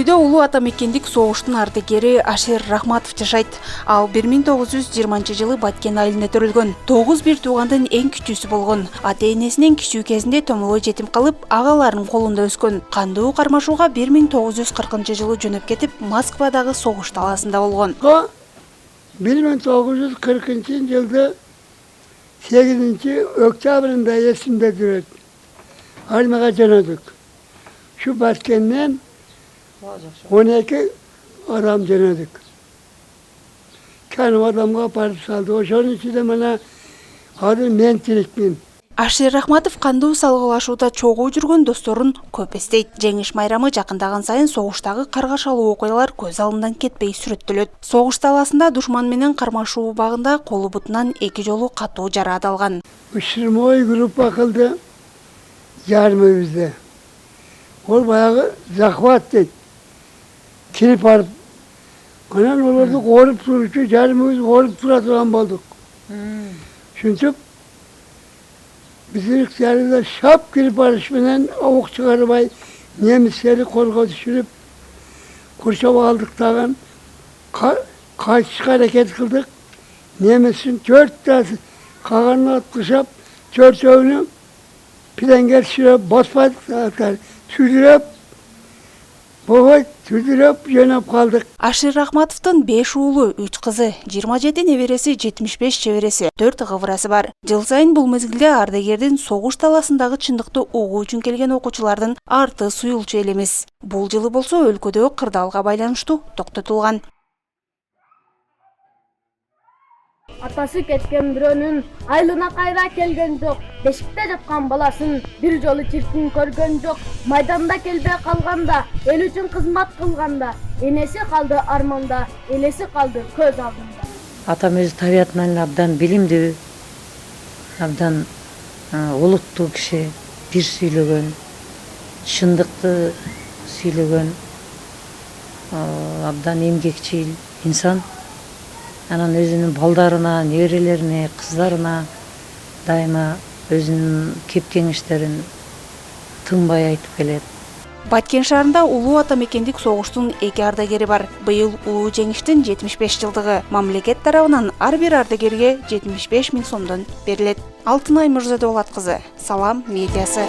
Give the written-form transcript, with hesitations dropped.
Үйдө улуу ата мекендик согуштун ардагери Ашир Рахматов жашайт. Ал 1920-жылы Баткен айылында төрөлгөн. 9 бир туугандын эң кичүүсү болгон. Ата-энесинен кичүү кезинде томолой жетим калып, агаларынын колунда өскөн. Кандуу кармашууга 1940-жылы жөнөп кетип, Москвадагы согуш талаасында болгон. 1940-жылда 8-октябрында эсимде жүрөт. Армияга жөнөдүк. Şu Batkenden 12 adam jönödük. Kendi adamga aparıp saldı. Oşonun içinde bana adı Mentilikmin. Ашир Рахматов кандуу салгылашууда чогуу жүргөн досторун көп эстейт. Жеңиш майрамы жакындаган сайын согуштагы каргашалуу окуялар көз алдынан кетпей сүрөттөлөт. Согуш талаасында душман менен кармашуу убагында колу бутунан 2 жолу катуу жараат алган. Штурмовой группа кылды жарымыбызда. Ол баягы захват дейт. Кирип барып. Анан олорду коруп турчу жарымыбыз коруп тура турган болдук. Шунчуп биздин ыкчарыбызда шап кирип барыш менен ок чыгарбай немистерди колго түшүрүп курчап алдык дагы качышка аракет кылдык. Немистин 4 каганына тышап 4-өөнү пленге түшүрүп баспадык. Tüdürüp, жөнөп калдык. Ашир Рахматовдун 5 уулу, 3 кызы, 27 небереси, 75 чебереси, 4 кыбырасы бар. Жыл сайын бул мезгилде ардагердин согуш талаасындагы чындыкты угуу үчүн келген окуучулардын арты суюлчу элемес. Бул жылы болсо өлкөдө кырдаалга байланыштуу токтотулган. Атасы кеткен бирөөнүн айылына кайра келген жок. Бешикте жаткан баласын бир жолу чиркин көргөн жок. Майданда келбей калганда, эл үчүн кызмат кылганда, энеси калды арманда, элеси калды көз алдында. Атам өзү табиятынан абдан билимдүү, абдан олуттуу киши, бир сүйлөгөн, чындыкты сүйлөгөн, абдан эмгекчил инсан. Анан өзүнүн балдарына, неберелерине, кыздарына дайыма өзүнүн кеп кеңештерин тынбай айтып келет. Баткен шаарында улуу ата мекендик согуштун 2 ардагери бар. Быйыл улуу жеңиштин 75 жылдыгы. Мамлекет тарабынан ар бир ардагерге 75 000 сомдон берилет. Алтынай Мырзадолат кызы, Салам медиасы.